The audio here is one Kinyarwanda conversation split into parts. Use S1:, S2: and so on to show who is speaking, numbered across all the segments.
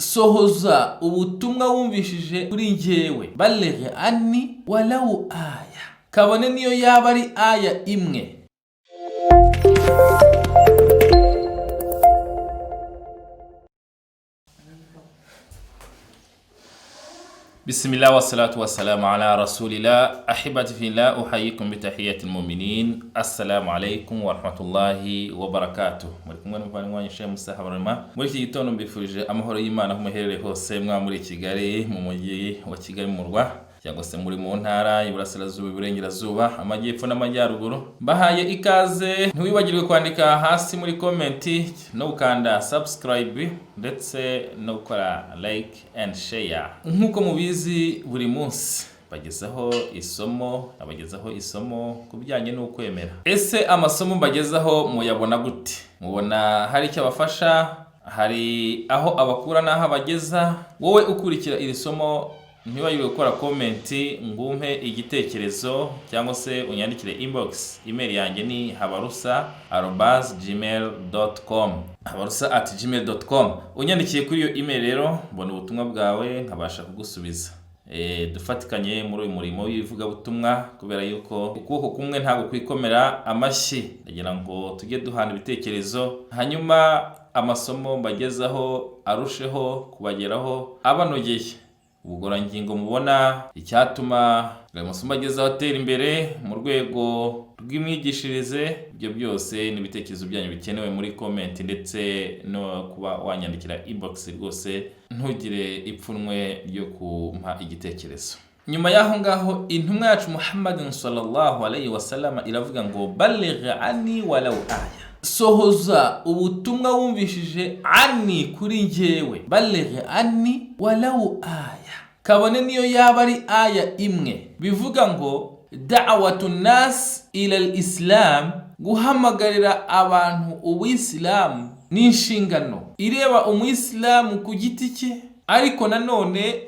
S1: sohoza ubutumwa wumvishije kuri njyewe, baligh anni walau aya, kabone niyo yaba ari aya imwe. Bismillah wa salatu wa salamu ala rasulillah. Ahibati fillah, uhayikum bitahiyati almu'minin. Assalamu alaikum wa rahmatullahi wa barakatuh. Muri kumwe n'umuvandimwe wanyu Sheikh Mustafa Barema. Muri iki gitondo mbifurije amahoro y'Imana aho muherereye hose, mwa muri Kigali, mu mujyi wa Kigali mu murwa, cyangwa se muri mu ntara y'Iburasirazuba, Iburengerazuba, Amajyepfo n'Amajyaruguru. Bahaye ikaze, ntiwibagirwe kwandika hasi muri komenti no gukanda subscribe ndetse no gukora like and share. Nkuko mubizi, buri munsi bagezaho isomo kubijyanye n'ukwemera. Ese amasomo bagezaho muyabona gute? Mubona hari icyo abafasha? Hari aho abakura n'aho abageza? Wowe ukurikira iri somo, ntiwibagirwe gukora komenti ngumpe igitekerezo, cyangwa se unyandikire inbox. Email yanjye ni habarusa@gmail.com, habarusa@gmail.com. Unyandikiye kuri iyo email rero, mbona ubutumwa bwawe nkabasha kugusubiza. Dufatikanye muri uyu murimo w'ivugabutumwa, kubera yuko ukuboko kumwe ntabwo kwikomera amashyi. Ndagira ngo tujye duhana ibitekerezo, hanyuma amasomo mbagezaho arusheho kubageraho abanogeye. Ubugororangingo mubona, icyatuma ayo masomo agezaho atera imbere mu rwego rw'imyigishirize, ibyo byose n'ibitekerezo byanyu bikenewe muri comment, ndetse no kuba wanyandikira inbox. Rwose ntugire ipfunwe ryo kumpa igitekerezo. Nyuma y'aho ngaho, intumwa yacu Muhammadin sallallahu alayhi wa sallam iravuga ngo baligh anni walau aya, sohoza ubutumwa wumvishije anni kuri njyewe, baligh anni walau aya, kabone niyo yaba ari aya imwe. Bivuga ngo da'watun nas ila al-islam, guhamagarira abantu ubuyisilamu ni inshingano ireba umuyisilamu ku giti cye, ariko nanone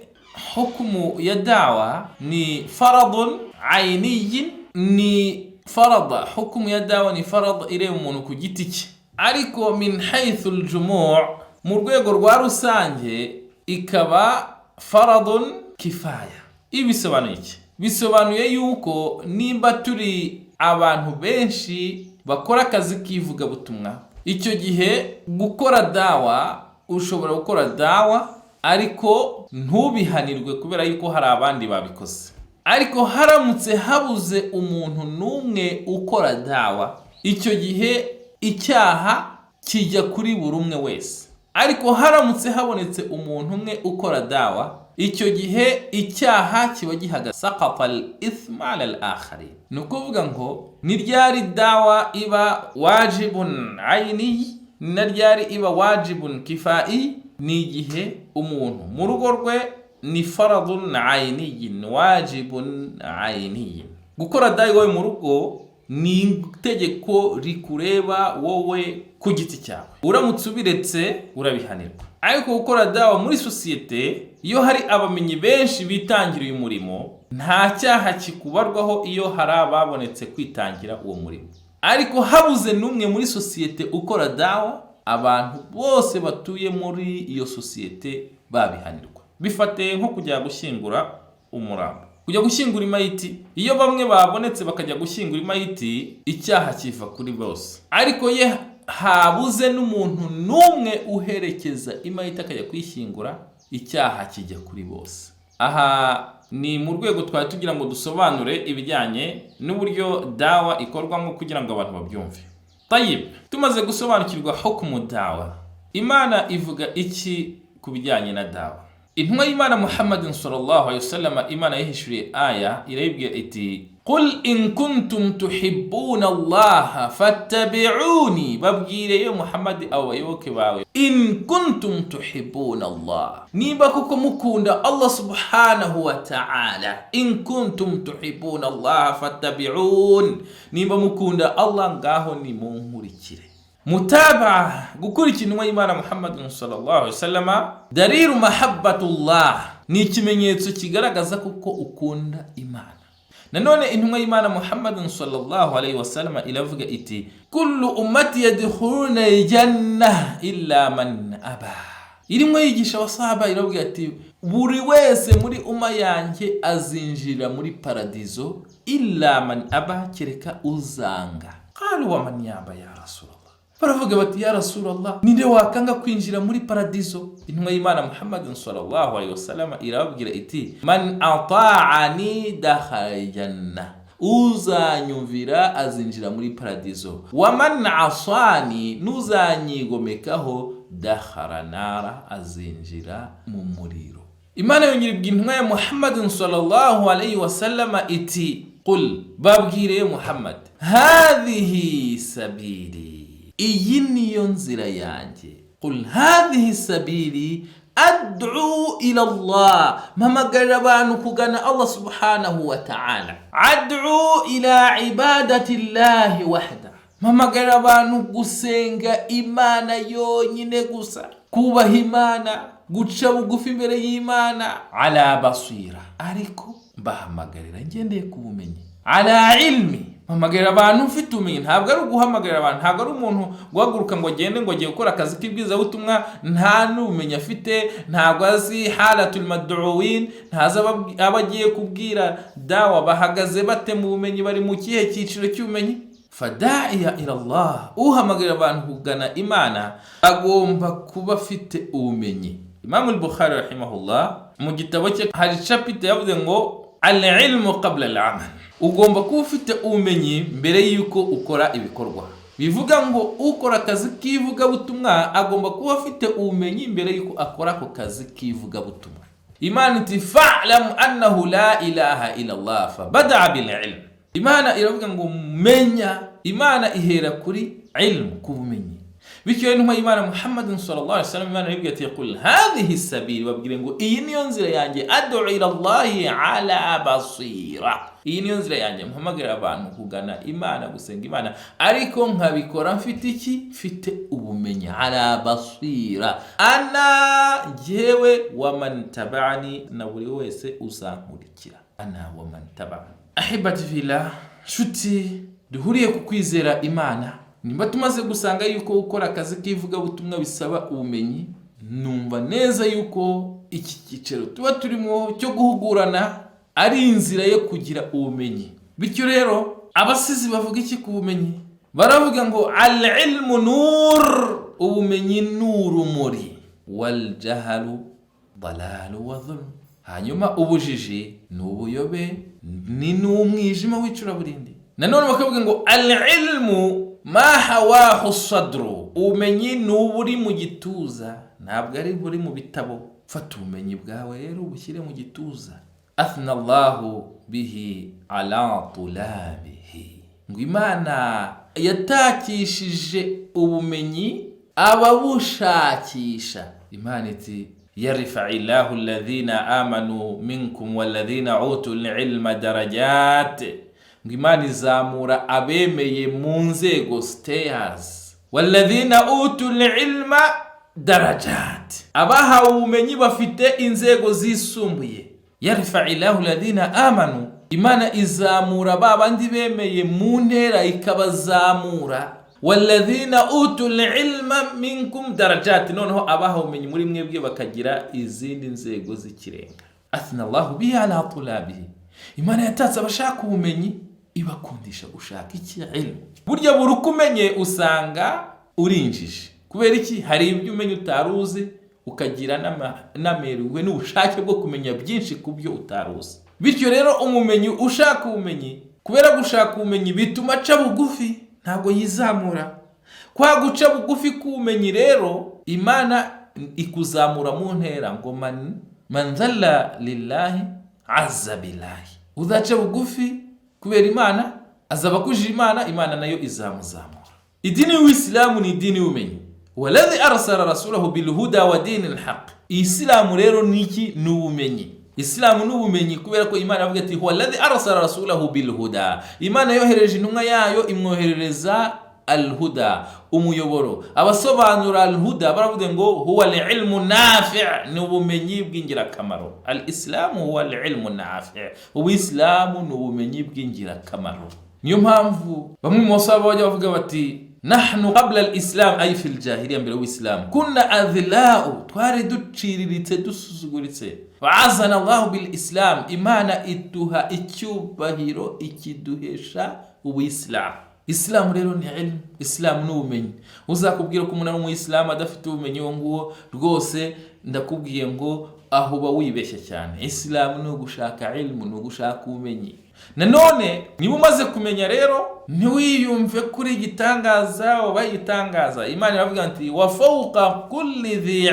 S1: hukumu ya dawa ni faradun ayniyin, ni farada. Hukumu ya dawa ni farada ireba umuntu ku giti cye, ariko min haythu al-jumu', mu rwego rwa rusange ikaba faradun kifaya. Ibisobanuye iki? Bisobanuye yuko nimba turi abantu benshi bakora akazi k'ivugabutumwa, icyo gihe gukora dawa, ushobora gukora dawa ariko ntubihanirwe kubera yuko hari abandi babikoze. Ariko haramutse habuze umuntu n'umwe ukora dawa, icyo gihe icyaha kijya kuri buri umwe wese. Ariko haramutse habonetse umuntu umwe ukora dawa, icyo gihe icyaha kiba gihagaze, saqata al-ithma ala al-akharin. Ni ukuvuga ngo ni ryari dawa iba wajibun ayni, na ryari iba wajibun kifai, ni igihe umuntu mu rugo rwe ni faradun ayniyin, wajibun ayniyin. Gukora dawa iwawe mu rugo ni itegeko rikureba wowe ku giti cyawe. Uramutse ubiretse urabihanirwa. Ariko gukora dawa muri sosiyete, iyo hari abamenyi benshi bitangira uyu murimo, nta cyaha kikubarwaho iyo hari ababonetse kwitangira uwo murimo. Ariko habuze n'umwe muri sosiyete ukora dawa, abantu bose batuye muri iyo sosiyete babihanirwa. Bifate nko kujya gushyingura umurambo, kujya gushyingura imayiti. Iyo bamwe babonetse bakajya gushyingura imayiti, icyaha kiva kuri bose. Ariko ye habuze n'umuntu n'umwe uherekeza imayiti akajya kwishyingura, icyaha kijya kuri bose. Aha ni mu rwego twari tugira ngo dusobanure ibijyanye n'uburyo dawa ikorwamo kugira ngo abantu babyumve. Tayib, tumaze gusobanukirwa hukumu dawa, Imana ivuga iki ku bijyanye na dawa? Intumwa y'Imana Muhammadin sallallahu alayhi wa sallam, Imana yihishuriye aya irayibwira iti qul in kuntum tuhibbuna Allah fattabi'uni, babwire yo Muhammad abo bayoboke bawe, in kuntum tuhibbuna Allah, niba kuko mukunda Allah subhanahu wa ta'ala, in kuntum tuhibbuna Allah fattabi'un, niba mukunda Allah ngaho ni munkurikire. Mutaba, gukurikira intumwa y'Imana Muhammadin sallallahu alayhi wa sallam, dalilu mahabbatullah, ni ikimenyetso kigaragaza kuko ukunda Imana. Nanone intumwa y'Imana Muhammadin sallallahu alayhi wa sallam iravuga iti kullu ummati yadkhuluna aljanna illa man aba, irimo yigisha abasahaba irabwira ati buri wese muri umma yanjye azinjira muri paradizo illa man aba, kereka uzanga. Qalu wa man yaba ya Rasulullah, baravuga bati ya Rasulullah, ninde wakanga kwinjira muri paradizo? Intumwa y'Imana Muhammad sallallahu alaihi wasallam irababwira iti man ata'ani dakhala janna, uzanyumvira azinjira muri paradizo, wa man asani, nuzanyigomekaho dakhala nara, azinjira mu muriro. Imana yongera ibwira intumwa ya Muhammad sallallahu alaihi wasallam iti qul, babwire Muhammad, hadhihi sabili, iyi niyo nzira yanjye. Qul hadhihi sabili ad'u ila Allah, mpamagarira abantu kugana Allah subhanahu wa ta'ala. Ad'u ila ibadati Allahi wahda, mpamagarira abantu gusenga Imana yonyine gusa, kubaha Imana, guca bugufi imbere y'Imana. Ala basira, ariko mbahamagarira ngendeye ku bumenyi. Ala ilmi, mpamagarira abantu mfite ubumenyi. Ntabwo ari uguhamagarira abantu, ntabwo ari umuntu guhaguruka ngo agende ngo agiye gukora akazi k'ibwizabutumwa nta n'ubumenyi afite, ntabwo azi halatul mad'uwin, ntazi abagiye kubwira dawa bahagaze bate mu bumenyi, bari mu kihe cyiciro cy'ubumenyi. Fada'iya ila Allah, uhamagarira abantu kugana Imana agomba kuba afite ubumenyi. Imam al-Bukhari rahimahullah mu gitabo cye hari chapter yavuze ngo al-ilmu qabla al-amal, ugomba kuba ufite ubumenyi mbere yuko ukora ibikorwa. Bivuga ngo ukora akazi k'ivugabutumwa agomba kuba afite ubumenyi mbere yuko akora ako kazi k'ivugabutumwa. Imana iti fa'lam annahu la ilaha illa Allah fabada'a bil ilm. Imana iravuga ngo menya, Imana ihera kuri ilmu, ku bumenyi. Bityo intumwa y'Imana Muhammad sallallahu alaihi wasallam Imana irabwira ati qul hadhihi sabili, babwire ngo iyi niyo nzira yanjye, ad'u ila Allahi ala basira, iyi niyo nzira yanjye, mpamagarira abantu kugana Imana, gusenga Imana, ariko nkabikora mfite iki? Mfite ubumenyi. Ala basira, ana jewe, wa man tabani, na buri wese uzankurikira. Ana wa man tabani. Ahibati fillah, shuti duhuriye ku kwizera Imana, nimba tumaze gusanga yuko gukora akazi k'ivugabutumwa bisaba ubumenyi, numva neza yuko iki cyiciro tuba turimo cyo guhugurana ari inzira yo kugira ubumenyi. Bityo rero abasizi bavuga iki ku bumenyi? Baravuga ngo al-ilmu nur, ubumenyi n'urumuri, wal jahalu dalalu wa dhulm, hanyuma ubujiji n'ubuyobe ni n'umwijima w'icuraburindi. Nanone bakavuga ngo al-ilmu ma hawahu sadru, ubumenyi n'uburi mu gituza, ntabwo ari buri mu bitabo. Fata ubumenyi bwawe rero ubushyire mu gituza. Athna Allahu bihi ala tulabihi, ngo Imana yatakishije ubumenyi ababushakisha. Imana iti yarfa'illahu alladhina amanu minkum walladhina utul ilma darajat, ngo Imana izamura abemeye mu nzego stairs, walladhina utul ilma darajat, abahawe ubumenyi bafite inzego zisumbuye. Yarfa'illahu alladhina amanu, Imana izamura babandi bemeye mu ntera ikabazamura. Walladhina utul ilma minkum darajat, noneho abahawe ubumenyi muri mwebwe bakagira izindi nzego z'ikirenga. Athna Allahu bihi ala tulabihi, Imana yatatse abashaka ubumenyi ibakundisha gushaka iki? Ilmu. Burya buri umenye usanga urinjije. Kubera iki? Hari ibyo umenye utaruzi, ukagira n'amerwe n'ubushake bwo kumenya byinshi ku byo utaruzi. Bityo rero umumenyi ushaka ubumenyi, kubera gushaka ubumenyi bituma aca bugufi, ntabwo yizamura. Kwa guca bugufi k'ubumenyi rero Imana ikuzamura mu ntera, ngo man dhalla lillahi azza billahi, uzaca bugufi kubera Imana azaba kujira Imana, Imana nayo izamuzamura. Idini y'Uislamu ni idini y'ubumenyi. Waladhi arsala rasulahu bilhuda wa dinil haq. Islamu rero niki? Ni ubumenyi. Islamu ni ubumenyi, kubera ko Imana avuga ati waladhi arsala rasulahu bilhuda, Imana yohereje intumwa yayo imwoherereza alhuda, umuyoboro. Abasobanura alhuda baravuga ngo huwa al-ilmu nafi', ni ubumenyi bw'ingirakamaro. Al-islamu huwa al-ilmu nafi', ubuislamu ni ubumenyi bw'ingirakamaro. Niyo mpamvu bamwe mu basaba bajya bavuga bati nahnu qabla al-islam ay fil jahiliya mbere w'islam kunna adhila'u twari duciriritse dusuzuguritse wa'azana Allah bil islam imana iduha icyubahiro ikiduhesha uwislam. Islam rero ni ilmu, Islam ni ubumenyi. Uzakubwira ko umuntu ari umuyisilamu adafite ubumenyi wo nguwo rwose ndakubwiye ngo aho ba wibeshye cyane. Islam ni ugushaka ilmu, ni ugushaka ubumenyi. Nanone niba umaze kumenya rero ntiwiyumve kuri gitangaza wabayitangaza. Imana iravuga ati wa fawqa kulli dhi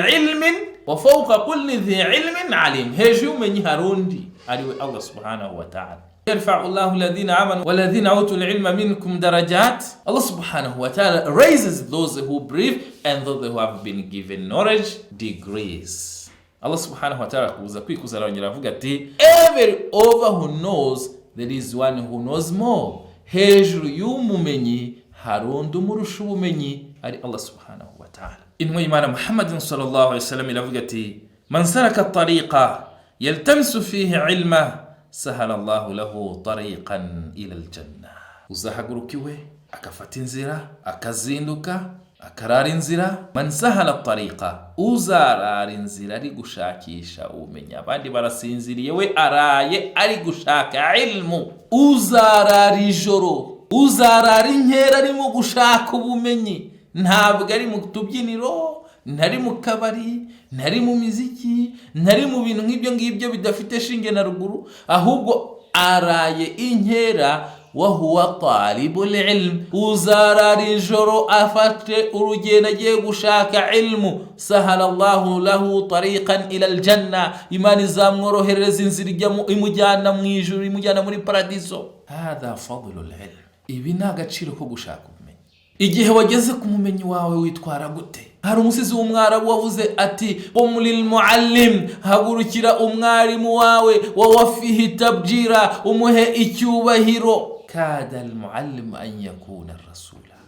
S1: ilmin alim. Hejuru umenyi harundi ariwe Allah subhanahu wa ta'ala. يرفع الله الذين آمنوا والذين أوتوا العلم منكم درجات. Allah subhanahu wa ta'ala raises those who believe and those who have been given knowledge degrees. Allah subhanahu wa ta'ala kuza kwikuza arongera avuga ati every over who knows there is one who knows more. Hejuru y'umumenyi harundi umurusha ubumenyi ari Allah subhanahu wa ta'ala. Intumwa y'Imana Muhammadin sallallahu alaihi wasallam iravuga ati man saraka tariqa yaltamisu fihi ilma sahala Allahu lahu tariqan ila aljanna. Uzahagurukiwe akafata inzira akazinduka akarara inzira. Man sahala tariqa, uzarara inzira ari gushakisha ubumenyi. Abandi barasinziriye, we araye ari gushaka ilmu. Uzarara ijoro, uzarara inkera ari mu gushaka ubumenyi. Ntabwo ari mu tubyiniro, ntari mu kabari, ntari mu miziki, ntari mu bintu nk'ibyo ngibyo bidafite shinge na ruguru, ahubwo araye inkera wa huwa talibul ilm. Uzarara ijoro afate urugendo agiye gushaka ilmu. Sahala Allahu lahu tariqan ila aljanna. Imana izamworohereza inzira imujyana mu ijuru, imujyana muri paradiso. Hadha fadlul ilm. Ibi ni agaciro ko gushaka ubumenyi. Igihe wageze ku mumenyi wawe witwara gute? Hari umusizi w'umwarabu wavuze ati qum lil muallim, hagurukira umwarimu wawe wa wafihi tabjira, umuhe icyubahiro. Kada al muallim an yakuna rasula.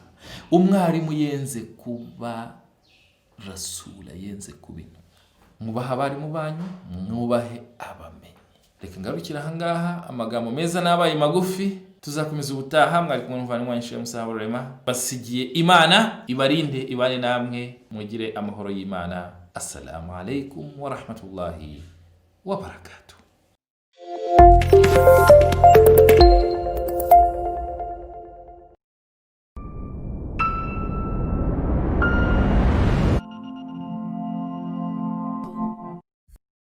S1: Umwarimu yenze kuba rasula, yenze kuba intumwa. Mwubaha abarimu banyu, mwubahe abamenyi. Reka ngarukira ahangaha, amagambo meza nabaye magufi. Tuzakomeza ubutaha. Mwari kumwe n'umuvandimwe wanyu Sheikh Musa Rurema. Basigiye Imana ibarinde, ibane namwe, mugire amahoro y'Imana. Assalamu alaikum wa rahmatullahi wa barakatuh.